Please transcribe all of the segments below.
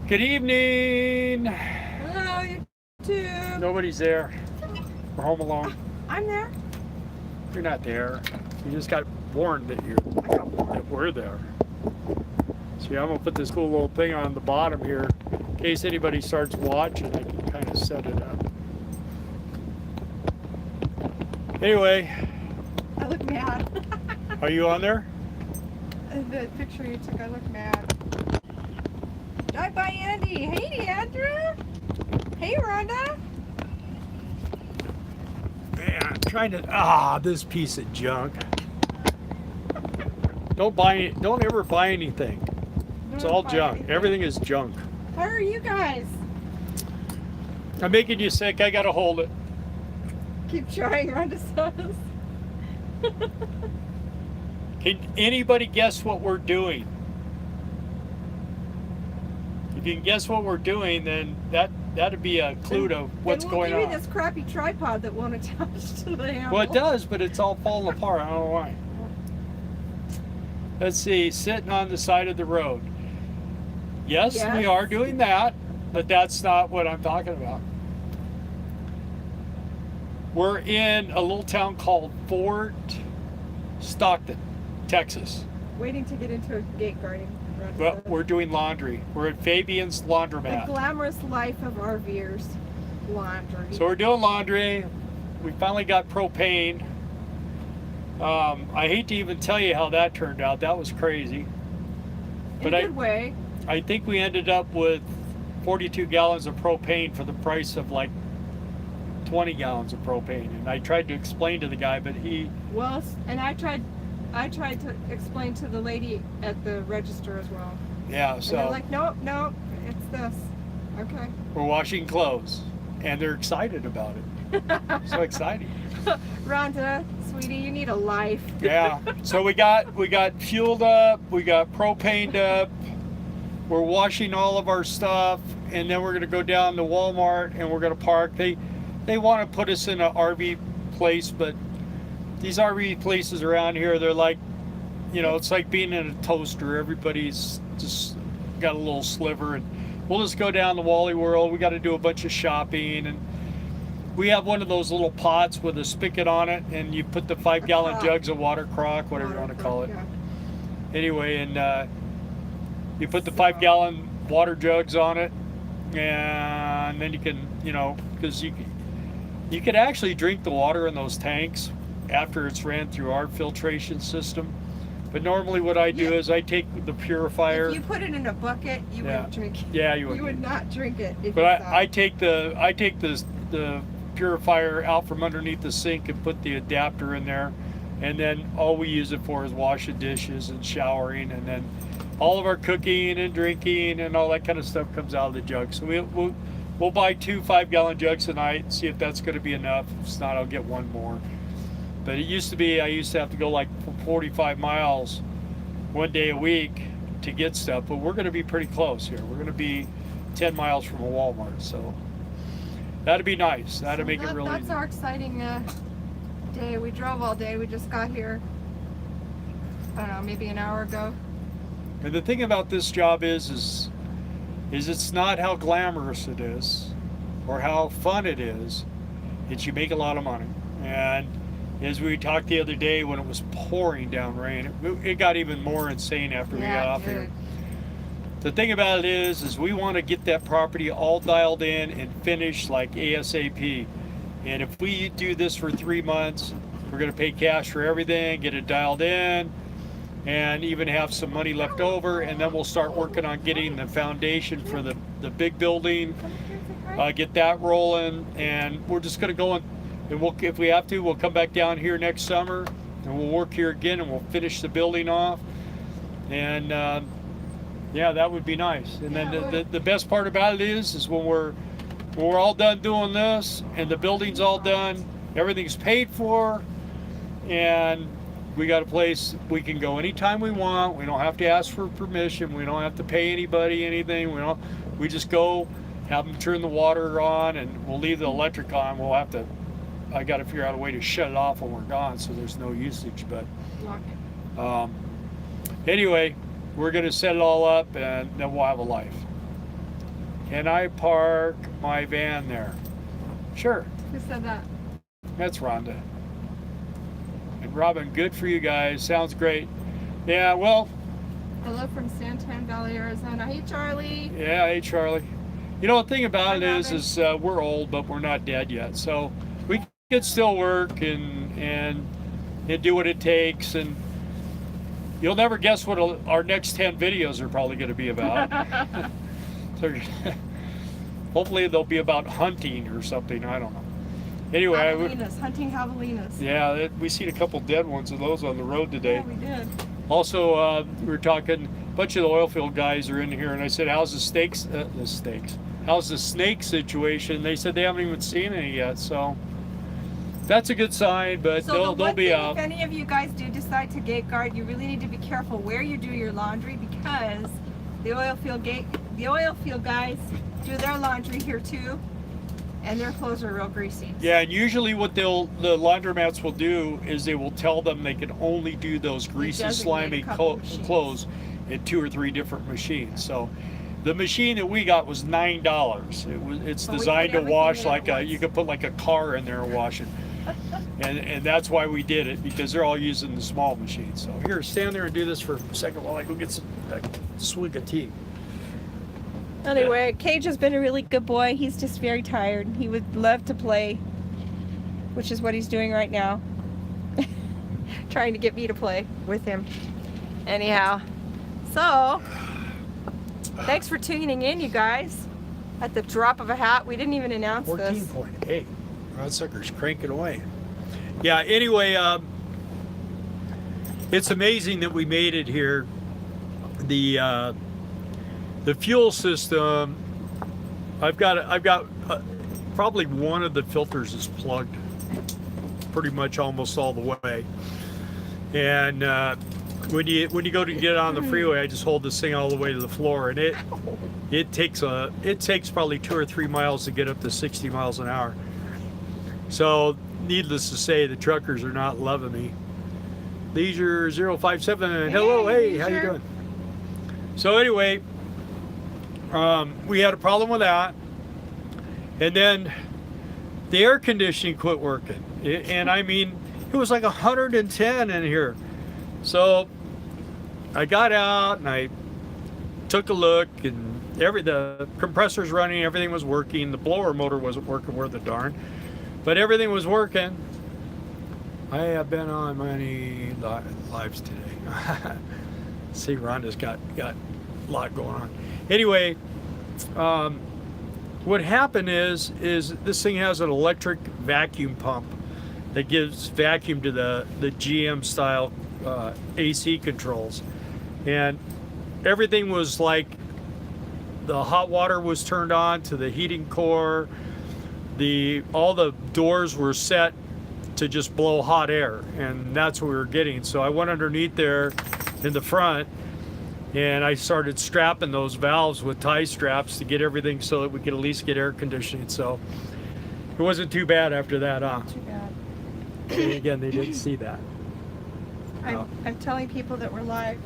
Good evening. Hello, YouTube. Nobody's there. We're home alone. I'm there. You're not there. You just got warned that we're there. See, I'm gonna put this cool little thing on the bottom here in case anybody starts watching. I can kind of set it up. Anyway, I look mad. are you on there? The picture you took, I look mad. Drive by Andy. Hey, Andrew. Hey, Rhonda. Man, I'm trying to. This piece of junk. Don't ever buy anything. It's all junk. Anything. Everything is junk. How are you guys? I'm making you sick. I gotta hold it. Keep trying, Rhonda says. Can anybody guess what we're doing? If you can guess what we're doing, then that'd be a clue to what's going on. Give me this crappy tripod that won't attach to the handle. Well, it does, but it's all falling apart. I don't know why. Let's see, sitting on the side of the road. Yes, we are doing that, but that's not what I'm talking about. We're in a little town called Fort Stockton, Texas. Waiting to get into a gate guarding. Well, we're doing laundry. We're at Fabian's Laundromat. The glamorous life of RVers. Laundry. So we're doing laundry. We finally got propane. I hate to even tell you how that turned out. That was crazy. In a good way. I think we ended up with 42 gallons of propane for the price of like 20 gallons of propane. And I tried to explain to the guy, but he... Well, and I tried to explain to the lady at the register as well. Yeah, so... And they're like, nope, it's this. Okay. We're washing clothes. And they're excited about it. So exciting. Rhonda, sweetie, you need a life. Yeah. So we got fueled up, we got propaned up, we're washing all of our stuff, and then we're gonna go down to Walmart and we're gonna park. They want to put us in an RV place, but these RV places around here, they're like, it's like being in a toaster. Everybody's just got a little sliver, and we'll just go down to Wally World. We got to do a bunch of shopping, and we have one of those little pots with a spigot on it, and you put the 5-gallon jugs of water crock, whatever you want to call it. Yeah. Anyway, and you put the 5-gallon water jugs on it, and then you can, because you could actually drink the water in those tanks after it's ran through our filtration system. But normally what I do is I take the purifier. If you put it in a bucket, you wouldn't drink it. Yeah, you would. You would not drink it. But I take the purifier out from underneath the sink and put the adapter in there, and then all we use it for is washing dishes and showering, and then all of our cooking and drinking and all that kind of stuff comes out of the jug. So we'll buy 2 5-gallon jugs tonight and see if that's going to be enough. If it's not, I'll get one more. But it used to be I used to have to go like 45 miles one day a week to get stuff, but we're going to be pretty close here. We're going to be 10 miles from a Walmart, so that'd be nice. That'd make it really... That's our exciting day. We drove all day. We just got here, I don't know, maybe an hour ago. And the thing about this job is it's not how glamorous it is or how fun it is. It's you make a lot of money. And as we talked the other day when it was pouring down rain, it got even more insane after we got off here. The thing about it is we want to get that property all dialed in and finished like ASAP. And if we do this for 3 months, we're going to pay cash for everything, get it dialed in, and even have some money left over, and then we'll start working on getting the foundation for the big building, get that rolling, and we're just going to go and if we have to, we'll come back down here next summer, and we'll work here again, and we'll finish the building off, and yeah, that would be nice. And then the best part about it is when we're all done doing this, and the building's all done, everything's paid for, and we got a place we can go anytime we want. We don't have to ask for permission. We don't have to pay anybody anything. We just go, have them turn the water on, and we'll leave the electric on. I got to figure out a way to shut it off when we're gone so there's no usage. But anyway, we're going to set it all up, and then we'll have a life. Can I park my van there? Sure. Who said that? That's Rhonda. And Robin, good for you guys. Sounds great. Yeah, well. Hello from Santan Valley, Arizona. Hey, Charlie. Yeah, hey, Charlie. You know, the thing about Hi, it is we're old, but we're not dead yet. So we can still work and do what it takes. And you'll never guess what our next 10 videos are probably going to be about. Hopefully they'll be about hunting or something. I don't know. Anyway, javelinas, hunting javelinas. Yeah, we seen a couple dead ones of those on the road today. Yeah, we did. Also, we were talking. A bunch of the oil field guys are in here, and I said, "How's How's the snake situation?" They said they haven't even seen any yet. So that's a good sign. But So they'll be out. If any of you guys do decide to gate guard, you really need to be careful where you do your laundry, because the oil field guys do their laundry here too, and their clothes are real greasy. Yeah, and usually what the laundromats will do is they will tell them they can only do those greasy, slimy clothes in 2 or 3 different machines. So the machine that we got was $9. It's designed to wash like you could put like a car in there and wash it. and that's why we did it, because they're all using the small machine. So here, stand there and do this for a second while I go get some swig of tea. Anyway, Cage has been a really good boy. He's just very tired. He would love to play, which is what he's doing right now. Trying to get me to play with him. Anyhow, so thanks for tuning in, you guys. At the drop of a hat, we didn't even announce this. 14.8. Rod sucker's cranking away. Yeah, anyway, it's amazing that we made it here. The fuel system, I've got probably one of the filters is plugged pretty much almost all the way. And when you go to get on the freeway, I just hold this thing all the way to the floor, and it takes probably 2 or 3 miles to get up to 60 miles an hour. So needless to say, the truckers are not loving me. Leisure 057, hello, hey, how you doing? So anyway, we had a problem with that, and then the air conditioning quit working, and I mean, it was like 110 in here. So I got out and I took a look, and the compressor's running, everything was working. The blower motor wasn't working worth a darn, but everything was working. I have been on many lives today. See, Rhonda's got a lot going on. Anyway, what happened is this thing has an electric vacuum pump that gives vacuum to the GM style AC controls, and everything was like, the hot water was turned on to the heating core, all the doors were set to just blow hot air, and that's what we were getting. So I went underneath there in the front, and I started strapping those valves with tie straps to get everything so that we could at least get air conditioning. So it wasn't too bad after that, huh? Not too bad. And again, they didn't see that. I'm telling people that we're live.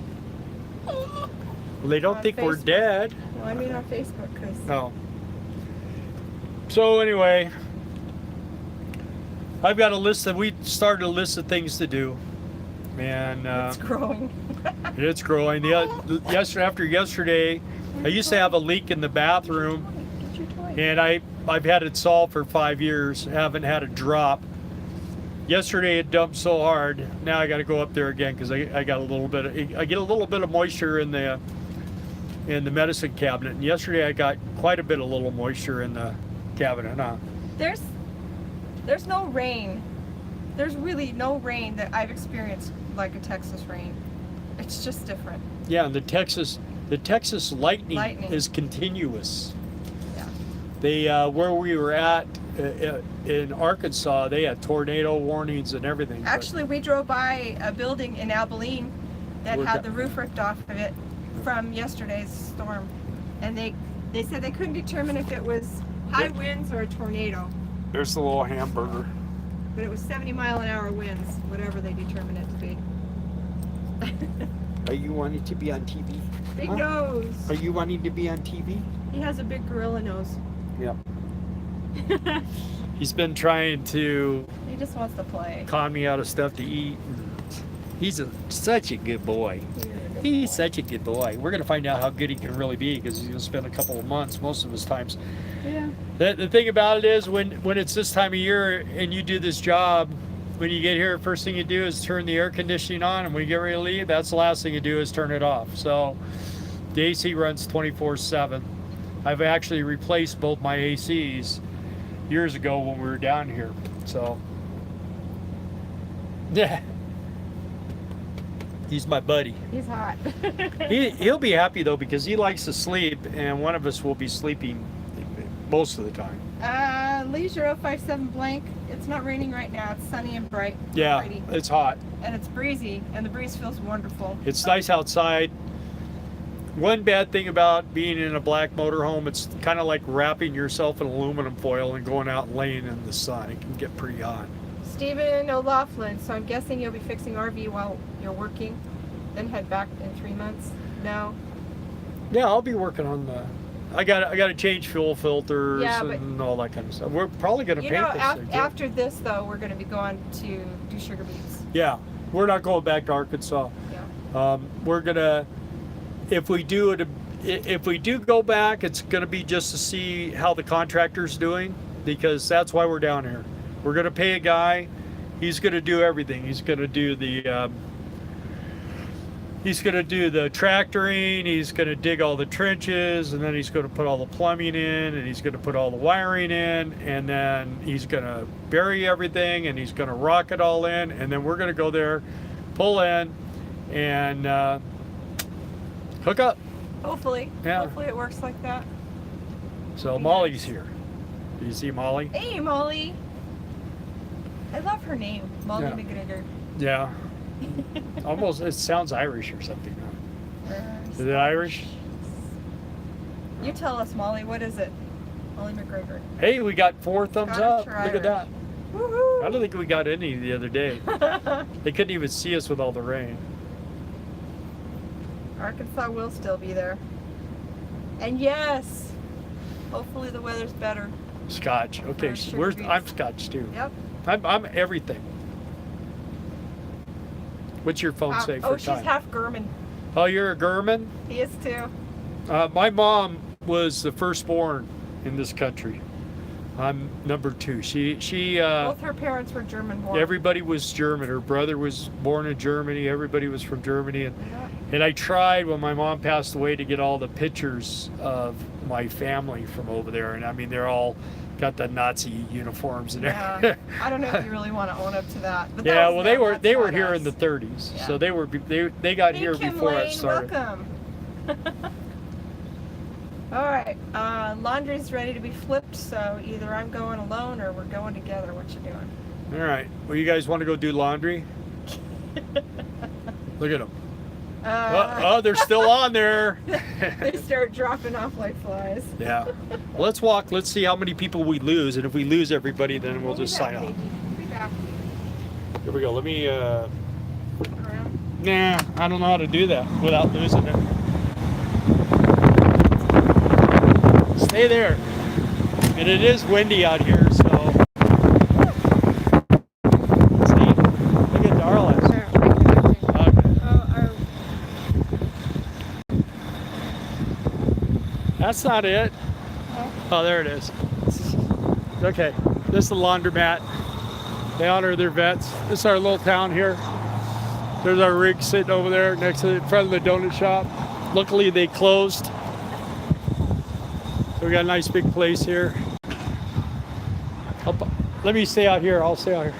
Well, they don't On think we're Facebook. dead. Well, I mean on Facebook, because No. So anyway, I've got we started a list of things to do, and it's growing. it's growing. After yesterday, I used to have a leak in the bathroom, Get your toy. and I've had it solved for 5 years. Haven't had a drop. Yesterday it dumped so hard. Now I got to go up there again because I get a little bit of moisture in the medicine cabinet. And yesterday I got quite a bit of little moisture in the cabinet. Huh? There's no rain. There's really no rain that I've experienced like a Texas rain. It's just different. Yeah, and the Texas lightning is continuous. Yeah. They where we were at in Arkansas, they had tornado warnings and everything. Actually, we drove by a building in Abilene that had the roof ripped off of it from yesterday's storm, and they said they couldn't determine if it was high winds or a tornado. There's the little hamburger. But it was 70-mile-an-hour winds, whatever they determined it to be. Are you wanting to be on TV? Big nose. Are you wanting to be on TV? He has a big gorilla nose. Yep. He's been trying to He just wants to play. con me out of stuff to eat. He's such a good boy. He's such a good boy. We're going to find out how good he can really be because he's going to spend a couple of months, most of his times. Yeah. The thing about it is when it's this time of year and you do this job, when you get here, first thing you do is turn the air conditioning on, and when you get ready to leave, that's the last thing you do is turn it off. So the AC runs 24/7. I've actually replaced both my ACs years ago when we were down here. So yeah. He's my buddy. He's hot. He'll be happy though because he likes to sleep, and one of us will be sleeping most of the time. Leisure 057 blank. It's not raining right now. It's sunny and bright. Yeah, Pretty. it's hot. And it's breezy, and the breeze feels wonderful. It's nice outside. One bad thing about being in a black motorhome, it's kind of like wrapping yourself in aluminum foil and going out and laying in the sun. It can get pretty hot. Stephen O'Laughlin. So I'm guessing you'll be fixing RV while you're working, then head back in 3 months. No. Yeah, I'll be working on the. I got to change fuel filters but and all that kind of stuff. We're probably going to You paint know, this thing. after this though, we're going to be going to do sugar beets. Yeah, we're not going back to Arkansas. Yeah. We're gonna, if we do go back, it's gonna be just to see how the contractor's doing, because that's why we're down here. We're gonna pay a guy. He's gonna do everything. He's gonna do the tractoring. He's gonna dig all the trenches, and then he's gonna put all the plumbing in, and he's gonna put all the wiring in, and then he's gonna bury everything, and he's gonna rock it all in, and then we're gonna go there, pull in, and hook up. Hopefully. Yeah. Hopefully it works like that. So Be Molly's nice. here. Do you see Molly? Hey, Molly. I love her name, Molly Yeah. McGregor. Yeah. Almost, it sounds Irish or something. Is it Irish? You tell us, Molly. What is it? Molly McGregor. Hey, we got 4 thumbs Scottish up. or Look Irish? at that. Woohoo! I don't think we got any the other day. They couldn't even see us with all the rain. Arkansas will still be there. And yes, hopefully the weather's better. Scotch. Okay, Sugar where's beets. I'm Scotch too. Yep. I'm everything. What's your phone say for oh, she's time? half German. Oh, you're a German? He is too. My mom was the firstborn in this country. I'm number 2. She Both her parents were German born. everybody was German. Her brother was born in Germany. Everybody was from Germany, Yeah. and I tried when my mom passed away to get all the pictures of my family from over there, and I mean they're all got the Nazi uniforms and everything. Yeah. I don't know if you really want to own up to that. But that Yeah, was well them, they that's were not here us. in the 30s, Yeah. so they got Hey, here Kim before Lane, it started. Welcome. All right, laundry's ready to be flipped, so either I'm going alone or we're going together. What you doing? All right, well you guys want to go do laundry? Look at them. Oh, they're still on there. They start dropping off like flies. Yeah. Well, let's walk. Let's see how many people we lose, and if we lose everybody, then we'll just sign off. We'll be back. Here we go. Let me. Around. Nah, I don't know how to do that without losing it. Stay there. And it is windy out here, so. See? Look at Darla. Okay. That's not it. Oh, there it is. Okay, this is the laundromat. They honor their vets. This is our little town here. There's our rig sitting over there next to the front of the donut shop. Luckily, they closed. So we got a nice big place here. Let me stay out here. I'll stay out here.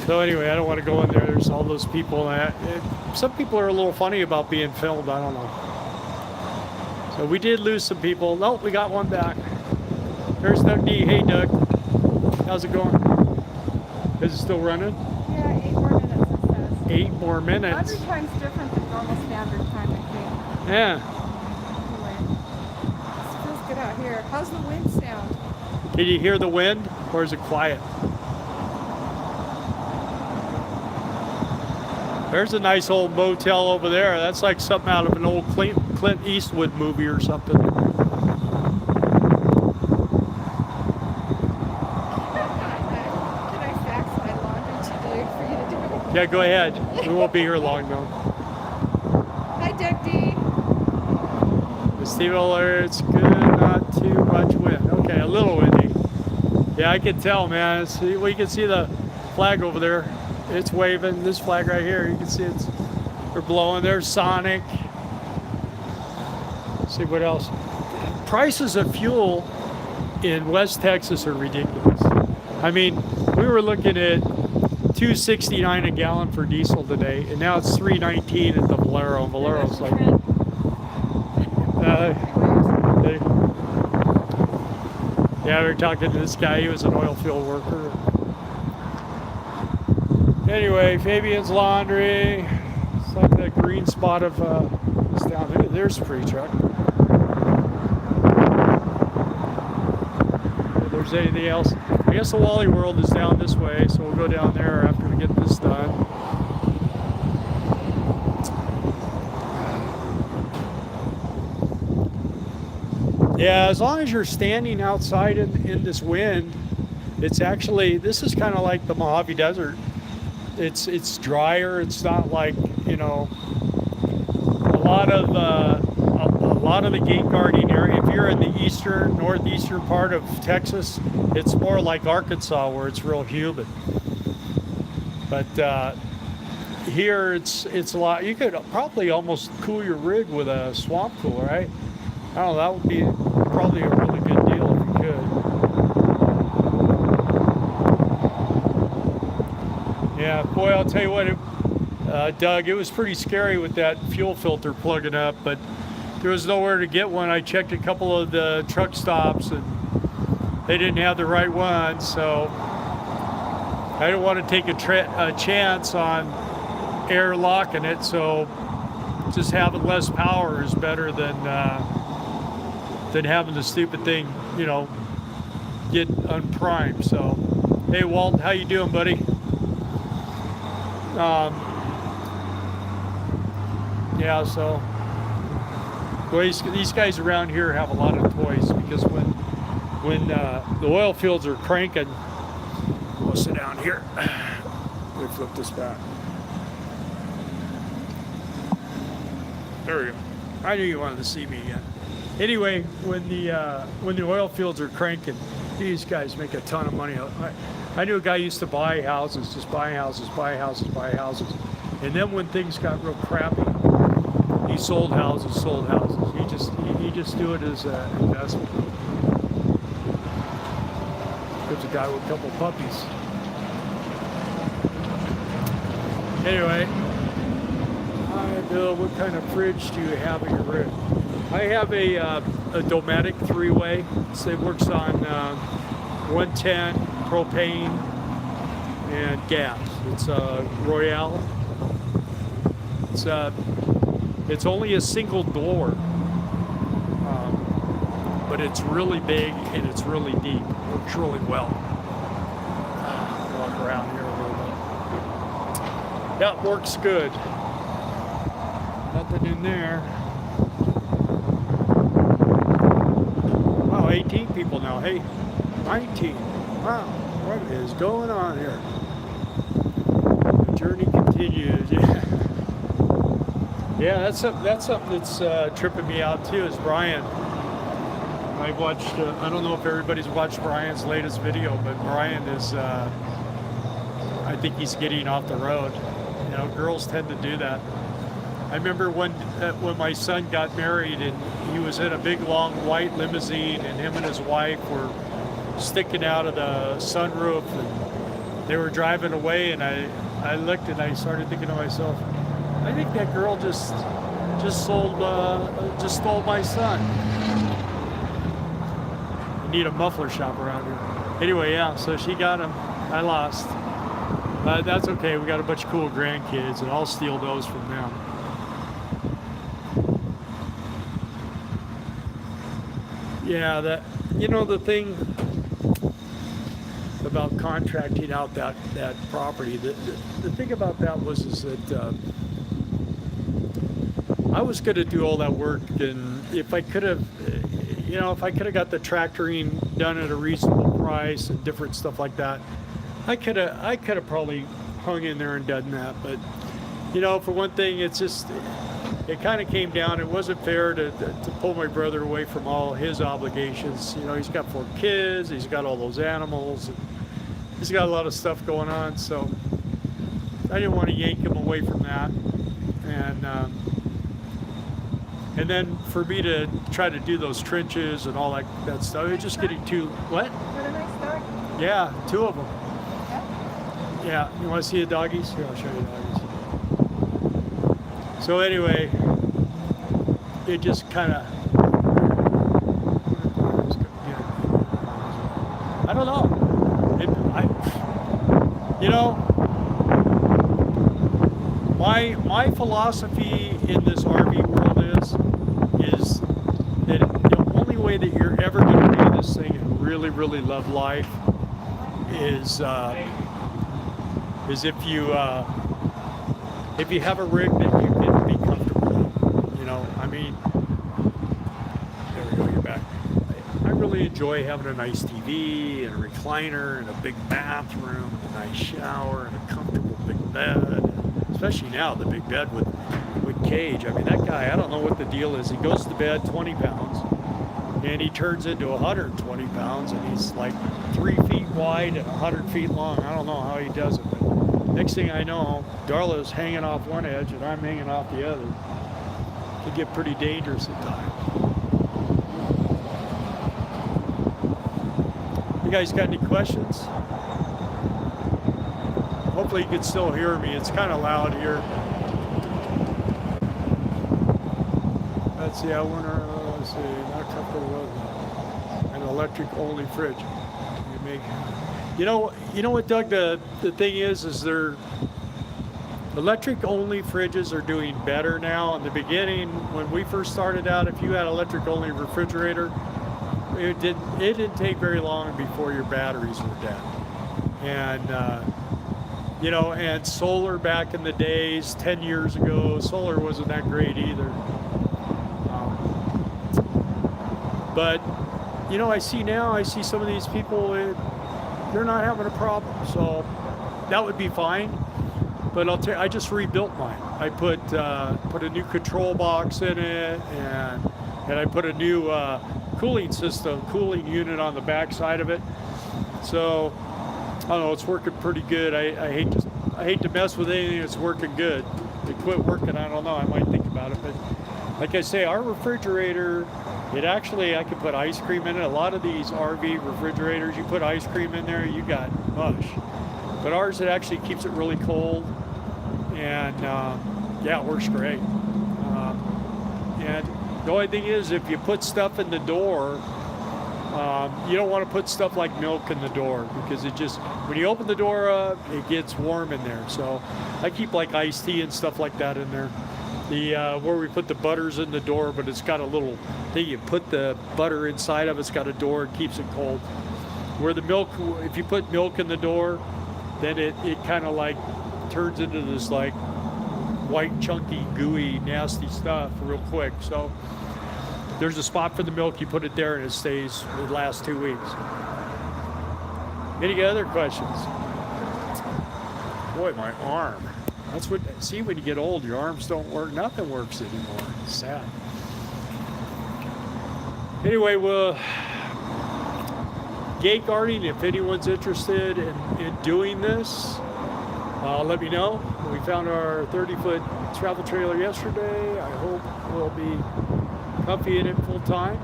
So anyway, I don't want to go in there. There's all those people. Some people are a little funny about being filmed. I don't know. So we did lose some people. Nope, we got one back. There's Doug D. Hey, Doug. How's it going? Is it still running? Yeah, 8 more minutes it says. 8 more minutes. Laundry time's different than normal standard time, I think. Yeah. Anyway, it feels good out here. How's the wind sound? Can you hear the wind, or is it quiet? There's a nice old motel over there. That's like something out of an old Clint Eastwood movie or something. Can I fax my laundry to you for you to do it? Yeah, go ahead. We won't be here long though. Hi, Dugty. Steve Oler, it's good, not too much wind. Okay, a little windy. Yeah, I can tell, man. We can see the flag over there. It's waving. This flag right here, you can see they're blowing. There's Sonic. Let's see what else. Prices of fuel in West Texas are ridiculous. I mean, we were looking at $2.69 a gallon for diesel today, and now it's $3.19 at the Valero. Valero's like, yeah, we were talking to this guy. He was an oil field worker. Anyway, Fabian's Laundry. It's like that green spot of it's down there. There's a pretty truck. If there's anything else, I guess the Wally World is down this way, so we'll go down there after we get this done. Yeah, as long as you're standing outside in this wind, it's actually, this is kind of like the Mojave Desert. It's drier. It's not like, you know, a lot of the gate guarding area. If you're in the northeastern part of Texas, it's more like Arkansas where it's real humid. But here it's a lot. You could probably almost cool your rig with a swamp cooler, right? I don't know. That would be probably a really good deal if you could. Yeah, boy, I'll tell you what, Doug, it was pretty scary with that fuel filter plugging up, but there was nowhere to get one. I checked a couple of the truck stops, and they didn't have the right one, so I didn't want to take a chance on air locking it, so just having less power is better than having the stupid thing, you know, get unprimed. So, hey, Walt, how you doing, buddy? Yeah, so these guys around here have a lot of toys, because when the oil fields are cranking, we'll sit down here. Let me flip this back. There we go. I knew you wanted to see me again. Anyway, when the oil fields are cranking, these guys make a ton of money. I knew a guy used to buy houses, just buy houses, buy houses, buy houses. And then when things got real crappy, he sold houses, sold houses. He just do it as an investment. There's a guy with a couple of puppies. Anyway, hi Bill, what kind of fridge do you have in your rig? I have a Dometic 3-way. So it works on 110 propane and gas. It's a Royale. It's only a single door, but it's really big and it's really deep. It works really well. Walk around here a little bit. Yeah, it works good. Nothing in there. Wow, 18 people now. Hey, 19. Wow, what is going on here? The journey continues. Yeah. Yeah, that's something that's tripping me out too, is Brian. I watched, I don't know if everybody's watched Brian's latest video, but Brian is, I think he's getting off the road. You know, girls tend to do that. I remember when my son got married and he was in a big long white limousine, and him and his wife were sticking out of the sunroof, and they were driving away, and I looked and I started thinking to myself, I think that girl just stole my son. I need a muffler shop around here. Anyway, yeah, so she got him. I lost. That's okay. We got a bunch of cool grandkids, and I'll steal those from them. Yeah, the about contracting out that property. The thing about that is that I was going to do all that work, and if I could have, if I could have got the tractoring done at a reasonable price and different stuff like that, I could have probably hung in there and done that. But for one thing, it's just, it kind of came down. It wasn't fair to pull my brother away from all his obligations. He's got 4 kids, he's got all those animals, and he's got a lot of stuff going on. So I didn't want to yank him away from that. And then for me to try to do those trenches and all that stuff, it was just getting too, what? What a nice dog. Yeah, 2 of them. Yeah. Yeah, you want to see the doggies? Here, I'll show you the doggies. So anyway, it just kind of, I don't know. My philosophy in this RV world is that the only way that you're ever going to do this thing and really, really love life is if you have a rig that you can be comfortable in. I mean, there we go, you're back. I really enjoy having a nice TV and a recliner and a big bathroom and a nice shower and a comfortable big bed. Especially now, the big bed with cage. I mean, that guy, I don't know what the deal is. He goes to bed 20 pounds and he turns into 120 pounds, and he's like 3 feet wide and 100 feet long. I don't know how he does it, but next thing I know, Darla's hanging off one edge and I'm hanging off the other. It can get pretty dangerous at times. You guys got any questions? Hopefully you can still hear me. It's kind of loud here. Let's see, let's see, not comfortable with an electric only fridge. You know what, Doug, the thing is they're electric only fridges are doing better now. In the beginning, when we first started out, if you had electric only refrigerator, it didn't take very long before your batteries were dead. And and solar back in the days, 10 years ago, solar wasn't that great either. But I see some of these people, they're not having a problem. So that would be fine. But I just rebuilt mine. I put a new control box in it, and I put a new cooling unit on the back side of it. So I don't know, it's working pretty good. I hate to mess with anything that's working good. If it quit working, I don't know, I might think about it. But like I say, our refrigerator, I could put ice cream in it. A lot of these RV refrigerators, you put ice cream in there, you got mush. But ours, it actually keeps it really cold. And it works great. And the only thing is, if you put stuff in the door, you don't want to put stuff like milk in the door, because when you open the door up, it gets warm in there. So I keep like iced tea and stuff like that in there. Where we put the butters in the door, but it's got a little thing you put the butter inside of. It's got a door and keeps it cold. Where the milk, if you put milk in the door, then it kind of like turns into this like white, chunky, gooey, nasty stuff real quick. So there's a spot for the milk, you put it there and it lasts 2 weeks. Any other questions? Boy, my arm. See, when you get old, your arms don't work, nothing works anymore. It's sad. Anyway, gate guarding, if anyone's interested in doing this, let me know. We found our 30-foot travel trailer yesterday. I hope we'll be comfy in it full time.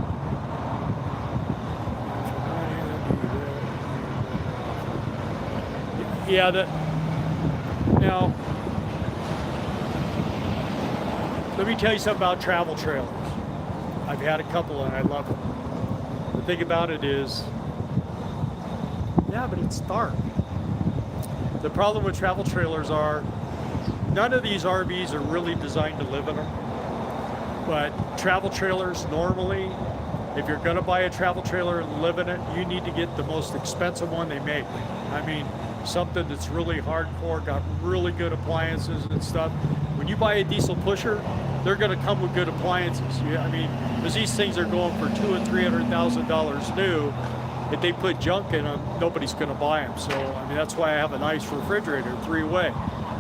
Now, let me tell you something about travel trailers. I've had a couple and I love them. The thing about it is, but it's dark. The problem with travel trailers are, none of these RVs are really designed to live in them. But travel trailers normally, if you're gonna buy a travel trailer and live in it, you need to get the most expensive one they make. I mean, something that's really hardcore, got really good appliances and stuff. When you buy a diesel pusher, they're gonna come with good appliances. Yeah, I mean, because these things are going for $200,000 and $300,000 new. If they put junk in them, nobody's gonna buy them. So, I mean, that's why I have a nice refrigerator, 3-way.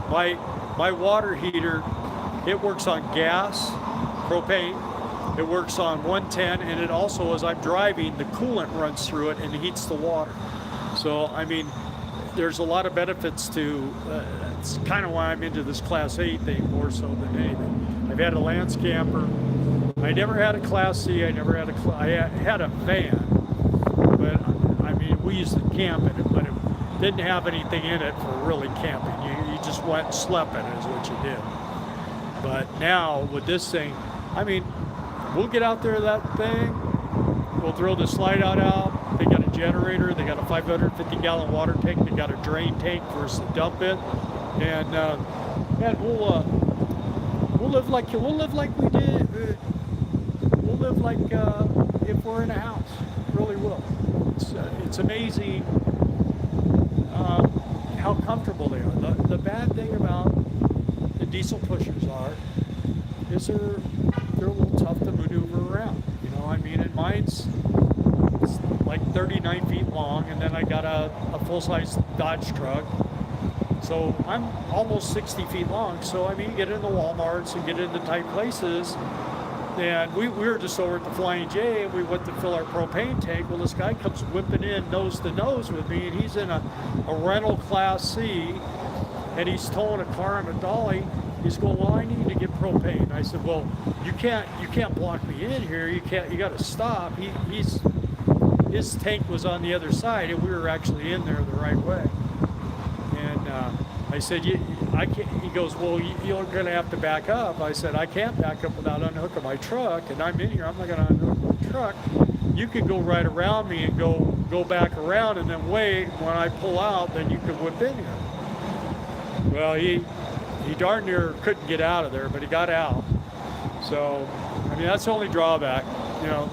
My water heater, it works on gas, propane, it works on 110, and it also, as I'm driving, the coolant runs through it and heats the water. So, I mean, there's a lot of benefits to, it's kind of why I'm into this Class 8 thing more so than anything. I've had a Lance camper. I never had a Class C, I had a van, but I mean, we used to camp in it, but it didn't have anything in it for really camping. You just went and slept in it is what you did. But now with this thing, I mean, we'll get out there that thing, we'll throw the slide out. They got a generator, they got a 550-gallon water tank, they got a drain tank for us to dump it, and we'll live like we did. We'll live like if we're in a house. Really will. It's amazing how comfortable they are. The bad thing about the diesel pushers is they're a little tough to maneuver around. You know, I mean, and mine's like 39 feet long, and then I got a full-size Dodge truck. So I'm almost 60 feet long. So I mean, you get into Walmarts and get into tight places. And we were just over at the Flying J, and we went to fill our propane tank. Well, this guy comes whipping in nose to nose with me, and he's in a rental Class C, and he's towing a car on a dolly. He's going, well, I need to get propane. I said, well, you can't block me in here. You got to stop. His tank was on the other side, and we were actually in there the right way. And I said, I can't. He goes, well, you're going to have to back up. I said, I can't back up without unhooking my truck, and I'm in here. I'm not going to unhook my truck. You could go right around me and go back around, and then wait. When I pull out, then you could whip in here. Well, he darn near couldn't get out of there, but he got out. So, I mean, that's the only drawback. You know,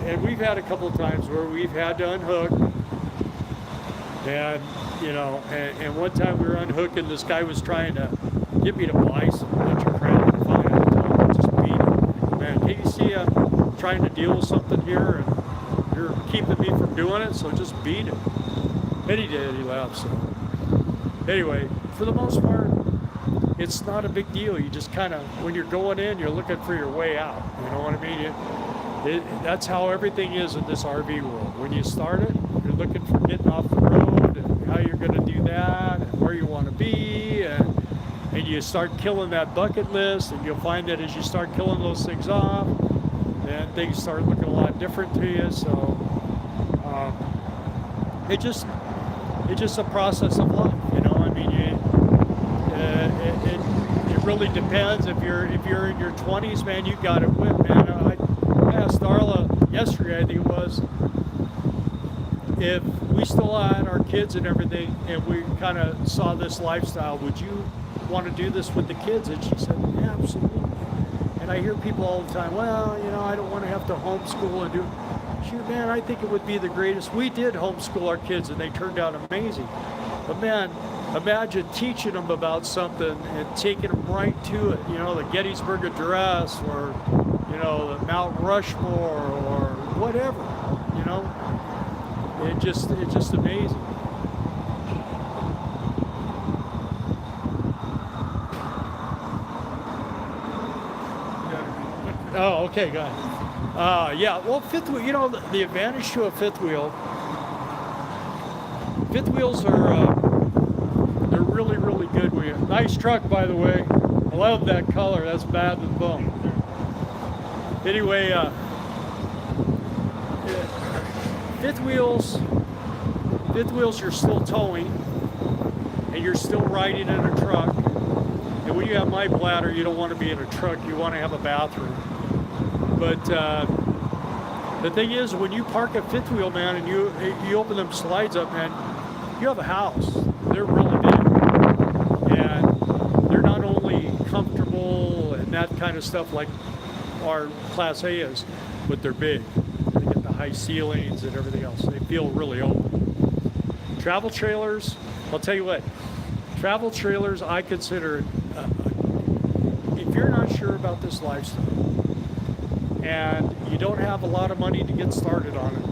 and we've had a couple of times where we've had to unhook, and you know, and one time we were unhooking, this guy was trying to get me to buy some bunch of crap, and finally I told him, just beat him. Man, can't you see I'm trying to deal with something here, and you're keeping me from doing it, so just beat him. And he did, he left, so. Anyway, for the most part, it's not a big deal. You just kind of, when you're going in, you're looking for your way out, you know what I mean? That's how everything is in this RV world. When you start it, you're looking for getting off the road and how you're going to do that and where you want to be, and you start killing that bucket list, and you'll find that as you start killing those things off, then things start looking a lot different to you. So it's just a process of life, you know. I mean, it really depends. If you're in your 20s, man, you got it whipped, man. I asked Darla yesterday, I think it was, if we still had our kids and everything, and we kind of saw this lifestyle, would you want to do this with the kids? And she said, yeah, absolutely. And I hear people all the time, well, you know, I don't want to have to homeschool and do. Shoot, man, I think it would be the greatest. We did homeschool our kids, and they turned out amazing. But man, imagine teaching them about something and taking them right to it. You know, the Gettysburg Address, or you know, the Mount Rushmore, or whatever. You know, it's just amazing. Oh, okay, go ahead. Yeah, well, fifth wheel, you know, the advantage to a fifth wheels are, they're really, really good. Nice truck, by the way. I love that color. That's bad with bone. Anyway, fifth wheels, you're still towing, and you're still riding in a truck. And when you have my bladder, you don't want to be in a truck. You want to have a bathroom. But the thing is, when you park a fifth wheel, man, and you open them slides up, man, you have a house. They're really big, and they're not only comfortable and that kind of stuff like our Class A is, but they're big. They get the high ceilings and everything else. They feel really open. Travel trailers, I'll tell you what, travel trailers I consider, if you're not sure about this lifestyle and you don't have a lot of money to get started on it,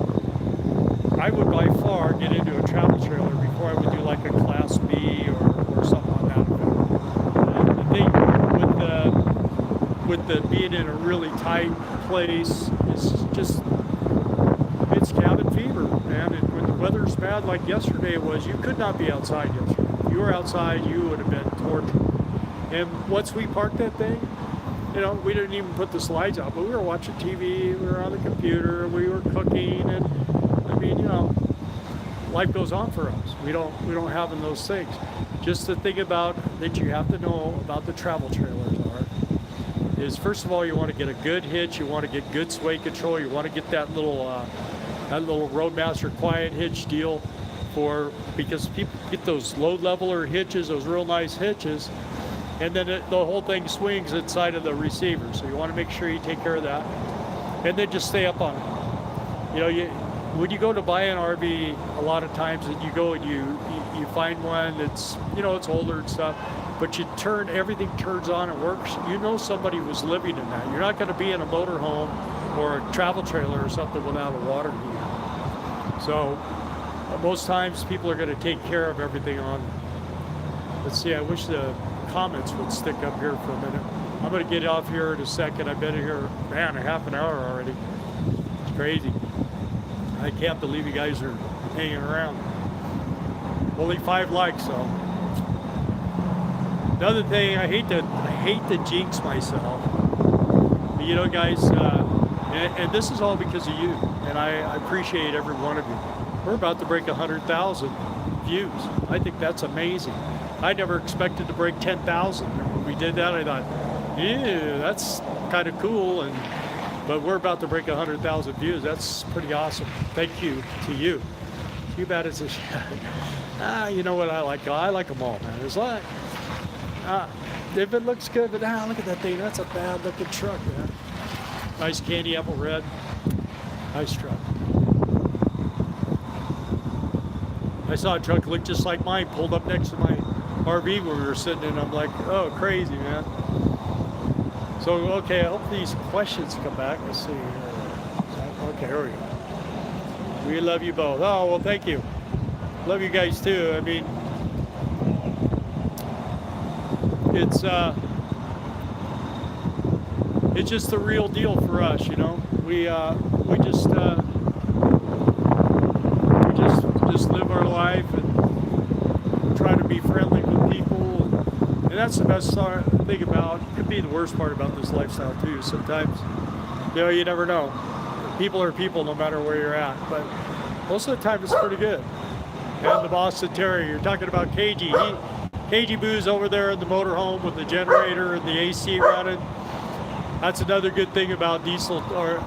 I would by far get into a travel trailer before I would do like a Class B or something on that. The thing with the being in a really tight place, it's cabin fever, man. And when the weather's bad like yesterday it was, you could not be outside yesterday. If you were outside, you would have been tortured. And once we parked that thing, we didn't even put the slides out, but we were watching TV, we were on the computer, we were cooking, and I mean, life goes on for us. We don't have those things. Just the thing about that you have to know about the travel trailers is, first of all, you want to get a good hitch, you want to get good sway control, you want to get that little Roadmaster quiet hitch deal because people get those low leveler hitches, those real nice hitches, and then the whole thing swings inside of the receiver. So you want to make sure you take care of that, and then just stay up on it. When you go to buy an RV, a lot of times that you go and you find one that's it's older and stuff, but everything turns on and works. Somebody was living in that. You're not going to be in a motorhome or a travel trailer or something without a water heater. So most times people are going to take care of everything on. Let's see, I wish the comments would stick up here for a minute. I'm going to get off here in a second. I've been here, man, a half an hour already. It's crazy. I can't believe you guys are hanging around. Only 5 likes, so. Another thing, I hate to jinx myself. But, guys, and this is all because of you, and I appreciate every one of you. We're about to break 100,000 views. I think that's amazing. I never expected to break 10,000. When we did that, I thought, yeah, that's kind of cool. But we're about to break 100,000 views. That's pretty awesome. Thank you to you. Too bad it's you know what I like? I like them all, man. It's like, if it looks good, but look at that thing. That's a bad looking truck, man. Nice candy apple red. Nice truck. I saw a truck look just like mine pulled up next to my RV where we were sitting in. I'm like, oh, crazy, man. So, okay, I hope these questions come back. Let's see. Okay, here we go. We love you both. Oh, well, thank you. Love you guys, too. I mean, it's just the real deal for us, We just live our life and try to be friendly with people, and that's the best thing about. Could be the worst part about this lifestyle too. Sometimes, you never know. People are people, no matter where you're at. But most of the time, it's pretty good. And the Boston Terrier, you're talking about KG. KG Boo's over there in the motorhome with the generator and the AC running. That's another good thing about diesel or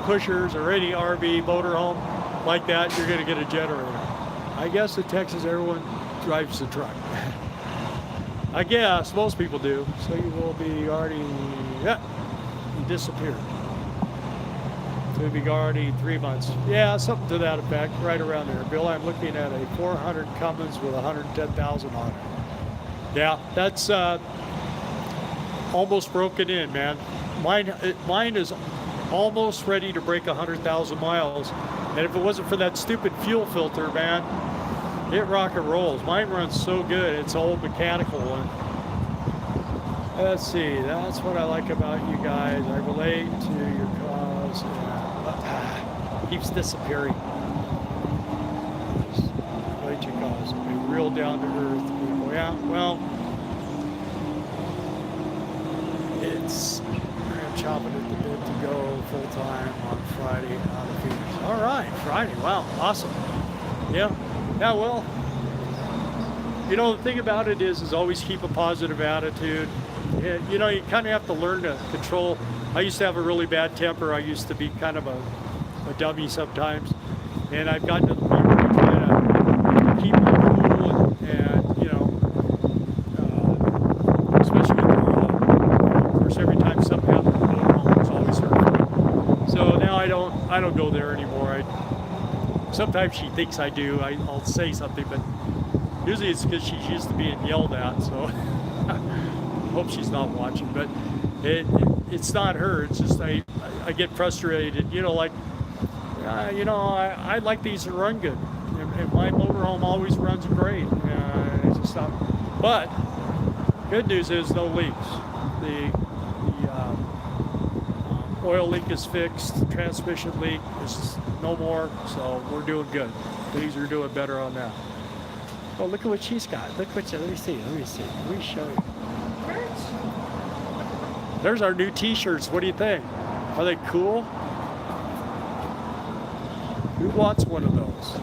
pushers or any RV motorhome like that. You're going to get a generator. I guess in Texas, everyone drives the truck. I guess most people do. So you will be already, you disappeared. You'll be already 3 months. Yeah, something to that effect, right around there. Bill, I'm looking at a 400 Cummins with 110,000 on it. Yeah, that's almost broken in, man. Mine is almost ready to break 100,000 miles. And if it wasn't for that stupid fuel filter, man, it rock and rolls. Mine runs so good. It's an old mechanical one. Let's see. That's what I like about you guys. I relate to your cause. Keeps disappearing. Relate to your cause. Be real down to earth people. Yeah. Well, I'm chopping at the bit to go full time on Friday out of Phoenix. All right, Friday. Wow, awesome. Yeah. Yeah, well, the thing about it is always keep a positive attitude. You kind of have to learn to control. I used to have a really bad temper. I used to be kind of a dummy sometimes. And I've gotten to the point where I try to keep it cool and especially with of course, every time something happens, it's always hurtful. So I don't go there anymore. Sometimes she thinks I do. I'll say something, but usually it's because she's used to being yelled at. So I hope she's not watching. But it's not her. It's just I get frustrated. You know, like I like these to run good, and my motorhome always runs great. It's just not. But good news is no leaks. The oil leak is fixed. Transmission leak is no more. So we're doing good. Things are doing better on that. Oh, look at what she's got. Look what let me see. Let me show you. There's our new T-shirts. What do you think? Are they cool? Who wants one of those?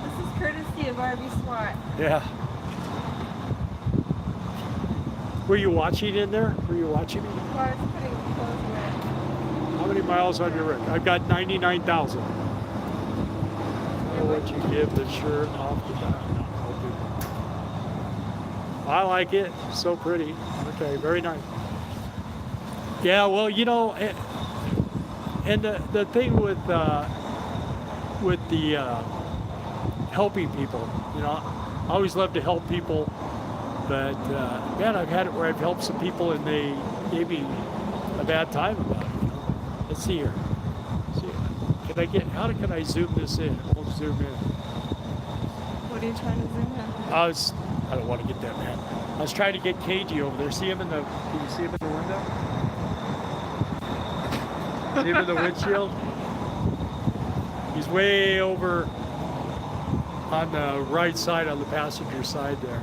This is courtesy of RV SWAT. Yeah. Were you watching in there? Were you watching it? Well, I was putting clothes away. How many miles on your rig? I've got 99,000. What you give the shirt off the back. I like it. So pretty. Okay, very nice. Yeah, well, you know, and the thing with the helping people, you know, I always love to help people, but man, I've had it where I've helped some people and they gave me a bad time about it. You know? Let's see here. How can I zoom this in? We'll zoom in. What are you trying to zoom in? I don't want to get that man. I was trying to get KG over there. See him in the? Can you see him in the window? See him in the windshield? He's way over on the right side, on the passenger side there.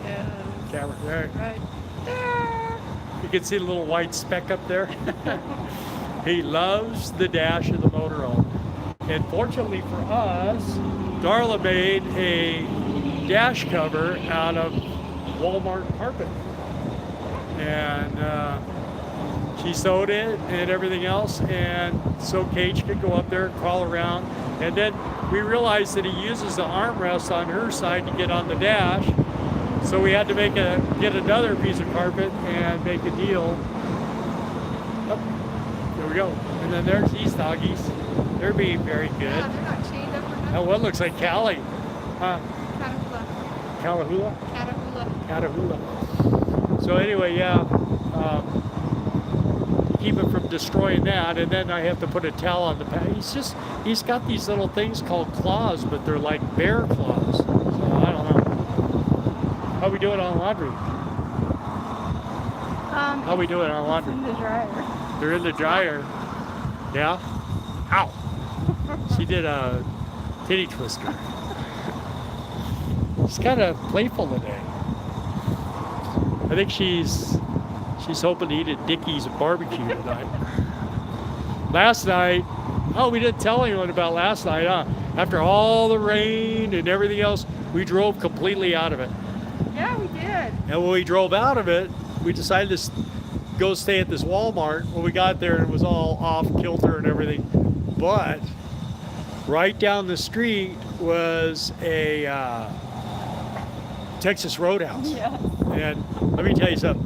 Yeah. Camera there. Right there. You can see the little white speck up there. He loves the dash of the motorhome. And fortunately for us, Darla made a dash cover out of Walmart carpet. And she sewed it and everything else, and so Cage could go up there and crawl around. And then we realized that he uses the armrest on her side to get on the dash, so we had to get another piece of carpet and make a deal. Oh, there we go. And then there's these doggies. They're being very good. Yeah, they're not chained up or nothing. Now one looks like Callie. Huh? Catahoula. Catahoula? Catahoula. Catahoula. So anyway, yeah. Keep it from destroying that, and then I have to put a towel on the pad. He's got these little things called claws, but they're like bear claws. So I don't know. How we doing on laundry? How we doing on laundry? In the dryer. They're in the dryer. Yeah? Ow! She did a titty twister. She's kind of playful today. I think she's hoping to eat at Dickie's barbecue tonight. Last night, we didn't tell anyone about last night, huh? After all the rain and everything else, we drove completely out of it. Yeah, we did. And when we drove out of it, we decided to go stay at this Walmart. When we got there, it was all off kilter and everything. But right down the street was a Texas Roadhouse. Yeah. And let me tell you something.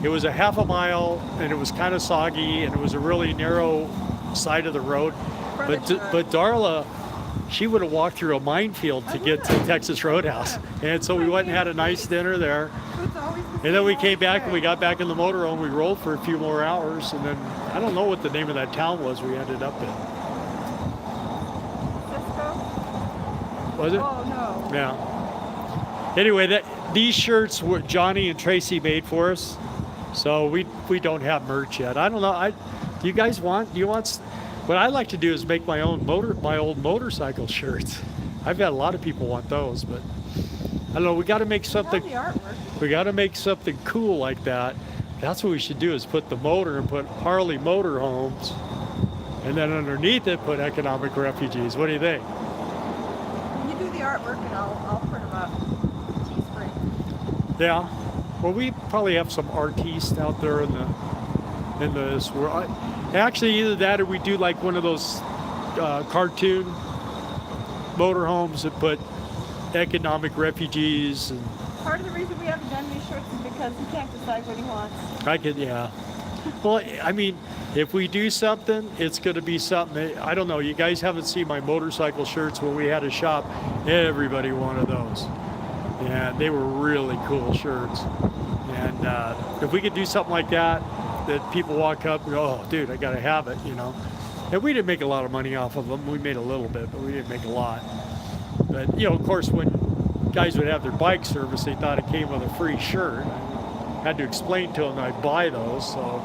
It was a half a mile, and it was kind of soggy, and it was a really narrow side of the road. But Darla, she would have walked through a minefield to get to Texas Roadhouse. And so we went and had a nice dinner there. And then we came back, and we got back in the motorhome. We rolled for a few more hours, and then I don't know what the name of that town was we ended up in. Cisco? Was it? Oh, no. Yeah. Anyway, these shirts were Johnny and Tracy made for us. So we don't have merch yet. I don't know. Do you guys want? What I like to do is make my old motorcycle shirts. I've got a lot of people want those, but I don't know. We got to make something. The artwork. We got to make something cool like that. That's what we should do: is put the motor and put Harley Motorhomes, and then underneath it put Economic Refugees. What do you think? You do the artwork, and I'll print them up. Teespring. Yeah. Well, we probably have some artists out there in this world. Actually, either that or we do like one of those cartoon motorhomes that put Economic Refugees. And part of the reason we haven't done these shirts is because he can't decide what he wants. yeah. Well, I mean, if we do something, it's going to be something. I don't know. You guys haven't seen my motorcycle shirts when we had a shop. Everybody wanted those. And they were really cool shirts. And if we could do something like that, that people walk up and go, oh, dude, I got to have it, you know. And we didn't make a lot of money off of them. We made a little bit, but we didn't make a lot. But, you know, of course, when guys would have their bike service, they thought it came with a free shirt. I had to explain to them that I'd buy those, so.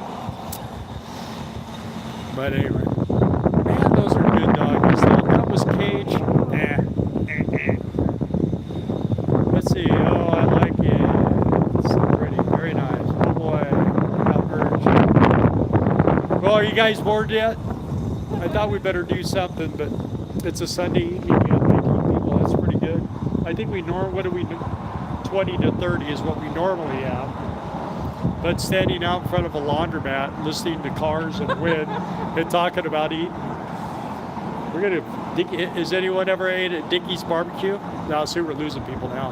But anyway, man, those are good dogs. That was Cage. Let's see. Oh, I like it. It's so pretty. Very nice. Oh boy. Got merged. Well, are you guys bored yet? I thought we better do something, but it's a Sunday evening. We have 19 people. That's pretty good. I think what do we do? 20 to 30 is what we normally have. But standing out in front of a laundromat, listening to cars and wind, and talking about eating. We're gonna. Has anyone ever ate at Dickie's Barbecue? No, see, we're losing people now.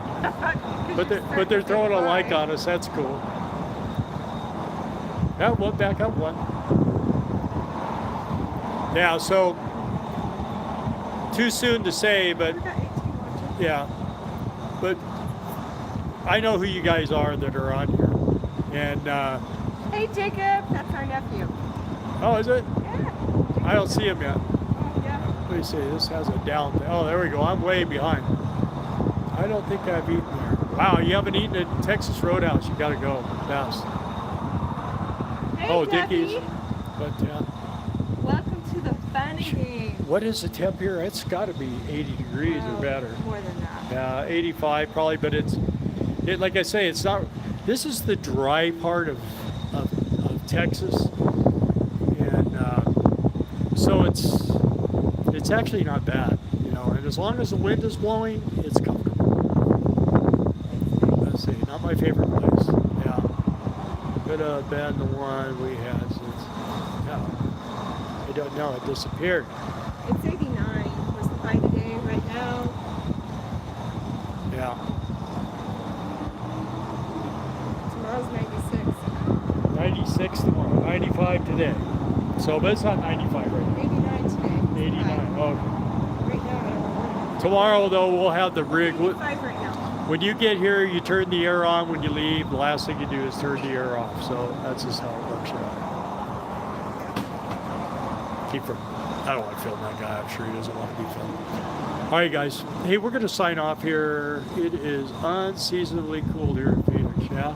But they're throwing a like on us. That's cool. Yeah, one back up one. Yeah, so too soon to say, but yeah, but I know who you guys are that are on here. And hey, Jacob, that's our nephew. Oh, is it? Yeah. I don't see him yet. Yeah. Let me see. This has a down. Oh, there we go. I'm way behind. I don't think I've eaten there. Wow, you haven't eaten at Texas Roadhouse. You got to go. Best. Hey, Oh, Duffy. Dickie's. But Welcome to the fun game. what is the temp here? It's got to be 80 degrees or better. More than that. Yeah, 85 probably. But it like I say, it's not. This is the dry part of Texas, and so it's actually not bad, you know. And as long as the wind is blowing, it's comfortable. Let's see, not my favorite place. Yeah, could have been the one we had. Yeah, I don't know. It disappeared. It's 89 was the high today. Right now, Yeah. tomorrow's 96. 96 tomorrow, 95 today. So, but it's not 95 right now. 89 today. 89. Oh. Right now, I don't know. Tomorrow, though, we'll have the rig. 85 right now. When you get here, you turn the air on. When you leave, the last thing you do is turn the air off. So that's just how it works out. Keep from. I don't want to film that guy. I'm sure he doesn't want to be filmed. All right, guys. Hey, we're going to sign off here. It is unseasonably cold here in Phoenix. Yeah.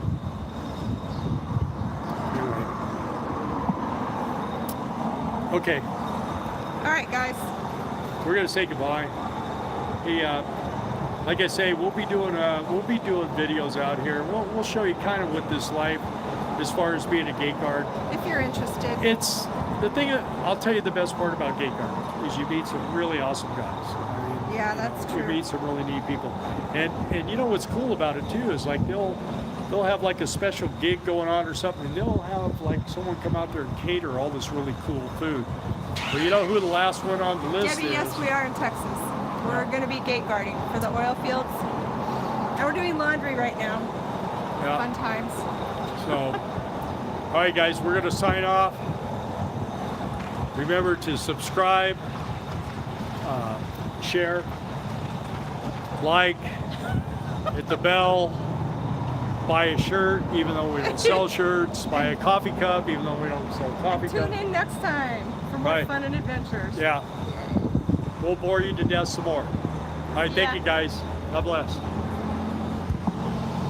Anyway. Okay. All right, guys. We're gonna say goodbye. Hey, like I say, we'll be doing videos out here. We'll show you kind of what this life, as far as being a gate guard. If you're interested. It's the thing. I'll tell you the best part about gate guard is you meet some really awesome guys. I mean, Yeah, that's you true. meet some really neat people, and you know what's cool about it too is like they'll have like a special gig going on or something, and they'll have like someone come out there and cater all this really cool food. Well, you know who the last one on the list Debbie, is? yes, we are in Texas. We're going to be gate guarding for the oil fields. And we're doing laundry right now. Yeah. Fun times. So, all right, guys, we're going to sign off. Remember to subscribe, share, like, hit the bell, buy a shirt, even though we don't sell shirts, buy a coffee cup, even though we don't sell coffee cups. Tune in next time for more Right. fun and adventures. Yeah. We'll bore you to death some more. All right, thank Yeah. you, guys. God bless.